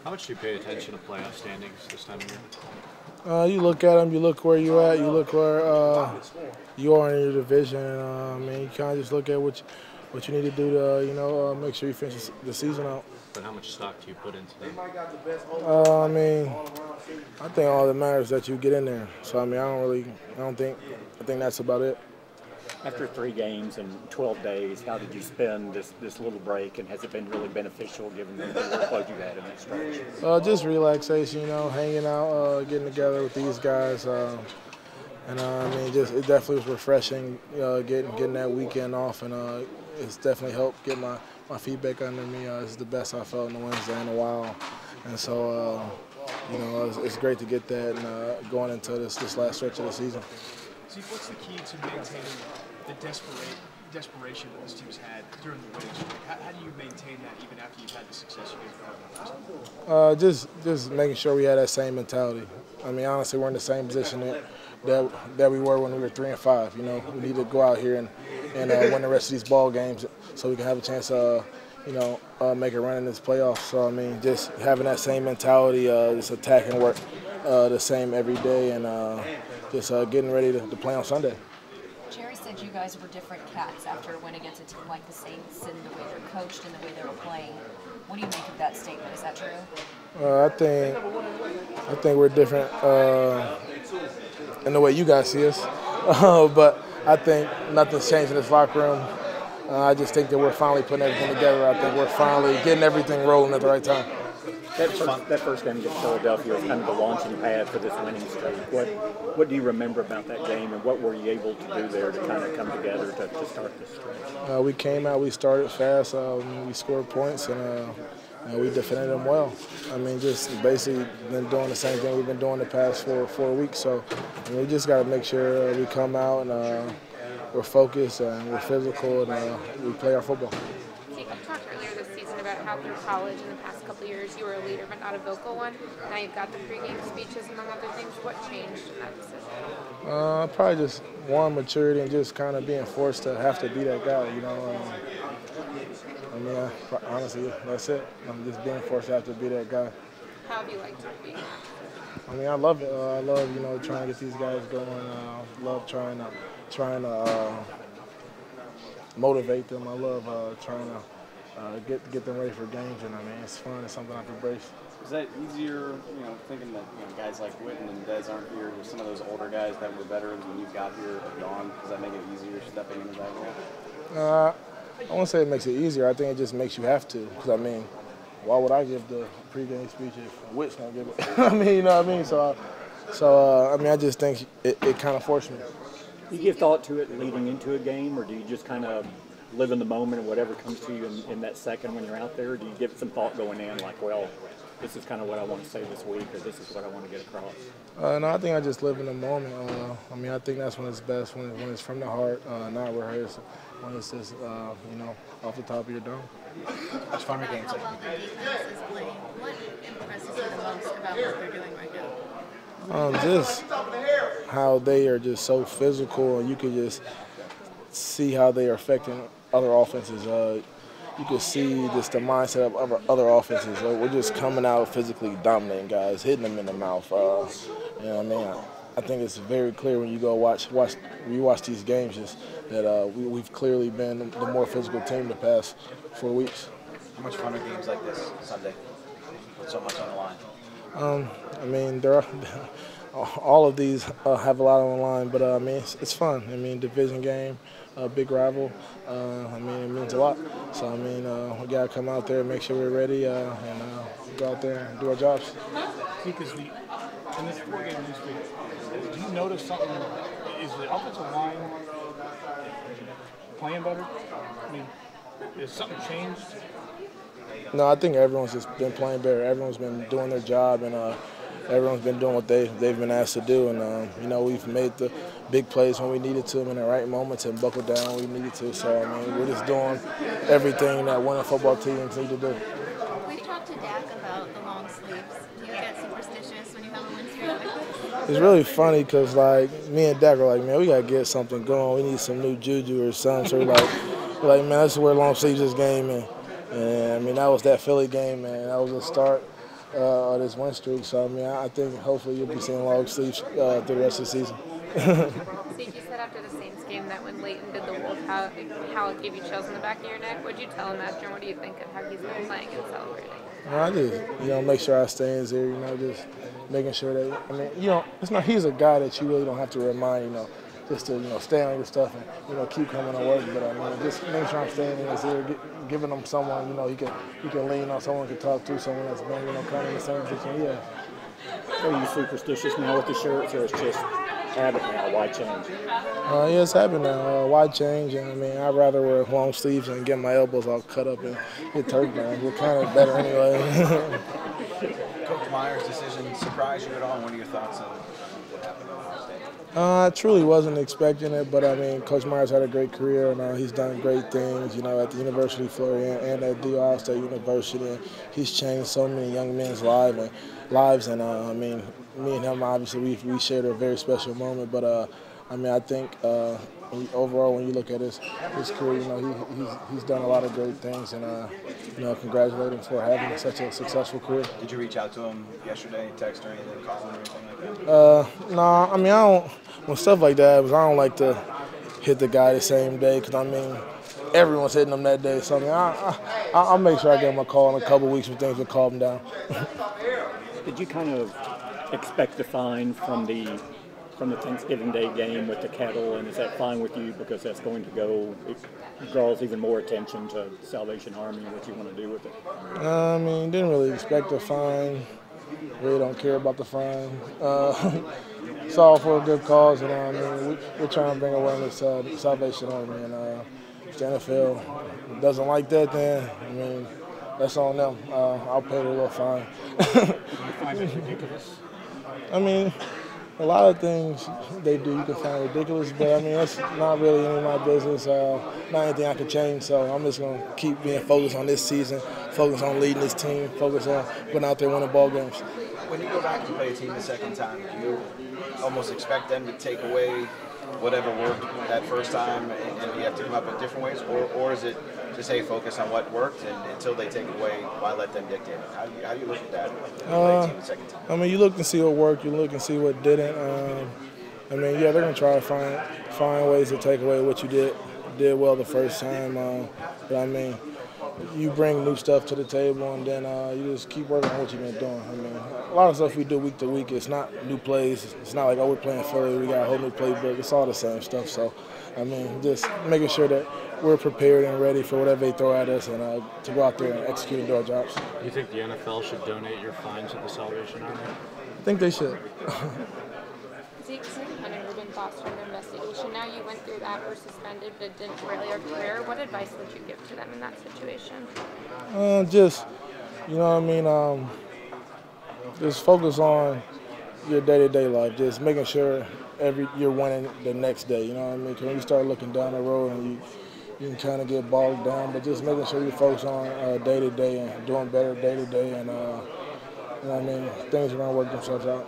How much do you pay attention to playoff standings this time of year? You look at them, you look where you're at, you look where you are in your division. And you kind of just look at what you need to do to, make sure you finish the season out. But how much stock do you put into them? I think all that matters is that you get in there. So, I think that's about it. After 3 games and 12 days, how did you spend this little break, and has it been really beneficial given the workload you had in that stretch? Just relaxation, hanging out, getting together with these guys. It definitely was refreshing getting that weekend off, and it's definitely helped get my feet back under me. It's the best I felt in a Wednesday in a while. And so, it's great to get that and going into this last stretch of the season. Zeke, what's the key to maintaining the desperation that this team's had during the winning streak? How do you maintain that even after you've had the success you had? Just making sure we had that same mentality. Honestly, we're in the same position that we were when we were 3-5. We need to go out here and win the rest of these ball games so we can have a chance to make a run in this playoffs. So just having that same mentality, just attacking work the same every day, and just getting ready to play on Sunday. Jerry said you guys were different cats after a win against a team like the Saints and the way they're coached and the way they were playing. What do you make of that statement? Is that true? I think we're different in the way you guys see us, but I think nothing's changed in this locker room. I just think that we're finally putting everything together. I think we're finally getting everything rolling at the right time. That first game against Philadelphia was kind of the launching pad for this winning streak. What do you remember about that game, and what were you able to do there to kind of come together to start this stretch? We came out, we started fast, we scored points, and we defended them well. Just basically been doing the same thing we've been doing the past 4 weeks. So we just got to make sure we come out and we're focused and we're physical and we play our football. You talked earlier this season about how through college in the past couple of years you were a leader but not a vocal one. Now you've got the pregame speeches among other things. What changed in that decision? Probably just one, maturity, and just kind of being forced to have to be that guy. Honestly, that's it. I'm just being forced to have to be that guy. How have you liked being that? I love it. I love trying to get these guys going. Love trying to motivate them. I love trying to get them ready for games, and it's fun. It's something I can embrace. Is that easier, thinking that guys like Witten and Dez aren't here, with some of those older guys that were veterans when you got here are gone? Does that make it easier stepping into that role? I won't say it makes it easier. I think it just makes you have to. Because why would I give the pregame speech if Witt's gonna give it? You know what I mean? So I just think it kind of forced me. Do you give thought to it leading into a game, or do you just kind of live in the moment and whatever comes to you in that second when you're out there? Or do you give some thought going in, like, well, this is kind of what I want to say this week, or this is what I want to get across? No, I think I just live in the moment. I think that's when it's best, when it's from the heart, not rehearsed, when it's just, off the top of your dome. How well the defense is playing? What impresses you the most about what they're doing right now? Just how they are just so physical, and you can just see how they are affecting other offenses. You can see just the mindset of other offenses. We're just coming out physically dominating guys, hitting them in the mouth. I think it's very clear when you go watch these games just that we've clearly been the more physical team the past 4 weeks. How much fun are games like this Sunday with so much on the line? All of these have a lot on the line, but it's fun. Division game, a big rival. It means a lot. So we gotta come out there and make sure we're ready and go out there and do our jobs. Because in this 4-game win streak, do you notice something? Is the offensive line playing better? Has something changed? No, I think everyone's just been playing better. Everyone's been doing their job, and everyone's been doing what they've been asked to do. And we've made the big plays when we needed to in the right moments and buckled down when we needed to. So we're just doing everything that winning football teams need to do. We've talked to Dak about the long sleeves. Do you get superstitious when you have a win streak like this? It's really funny because me and Dak are like, man, we gotta get something going. We need some new juju or something. So we're like, man, let's wear long sleeves this game. And that was that Philly game, man. That was a start this win streak. So I mean, I think hopefully you'll be seeing long sleeves through the rest of the season. Zeke, you said after the Saints game that when Leighton did the Wolf, how it gave you chills in the back of your neck. What did you tell him after, and what do you think of how he's been playing and celebrating? I just, make sure I stay in his ear, just making sure that, it's not, he's a guy that you really don't have to remind, just to, stay on your stuff and, keep coming to work. But, just making sure I'm staying in his ear, giving him someone, he can lean on, someone can talk to, someone that's been, kind of in the same position. Yeah. Are you superstitious now with the shirts, or it's just habit now? Why change? Yeah, it's habit now. Why change? And I'd rather wear long sleeves and get my elbows all cut up and get turkey burns. We're kind of better anyway. Coach Meyer's decision surprised you at all? What are your thoughts on what happened on Thursday? I truly wasn't expecting it, but Coach Myers had a great career, and he's done great things, at the University of Florida and at The Ohio State University. And he's changed so many young men's lives, and me and him, obviously, we shared a very special moment. But I think overall, when you look at his career, he's done a lot of great things, and congratulate him for having such a successful career. Did you reach out to him yesterday, text or anything, call him or anything like that? No, I don't. When stuff like that happens, I don't like to hit the guy the same day, because everyone's hitting him that day. So I'll make sure I give him a call in a couple weeks when things will calm down. Did you kind of expect the fine from the Thanksgiving Day game with the cattle, and is that fine with you because that's going to go, it draws even more attention to Salvation Army and what you want to do with it? Didn't really expect a fine. Really don't care about the fine. It's all for a good cause, and we're trying to bring awareness to Salvation Army, and if the NFL doesn't like that, then that's on them. I'll pay the little fine. You find it ridiculous? A lot of things they do you can find ridiculous, but that's not really any of my business. Not anything I can change, so I'm just going to keep being focused on this season, focus on leading this team, focus on going out there winning ball games. When you go back and play a team the second time, do you almost expect them to take away whatever worked that first time and you have to come up with different ways, or is it just, hey, focus on what worked, and until they take away, why let them dictate it? How do you look at that when you play a team the second time? You look and see what worked, you look and see what didn't. They're going to try to find ways to take away what you did well the first time. But you bring new stuff to the table, and then you just keep working on what you've been doing. A lot of stuff we do week to week, it's not new plays. It's not like, we're playing Philly, we got a whole new playbook. It's all the same stuff. So, just making sure that we're prepared and ready for whatever they throw at us, and to go out there and execute and do our jobs. Do you think the NFL should donate your fines to the Salvation Army? I think they should. Zeke, since you kind of been fostering an investigation, now you went through that, were suspended, but didn't really are clear. What advice would you give to them in that situation? Just focus on your day-to-day life. Just making sure you're winning the next day. Because when you start looking down the road and you can kind of get bogged down, but just making sure you focus on day-to-day and doing better day-to-day, and things are going to work themselves out.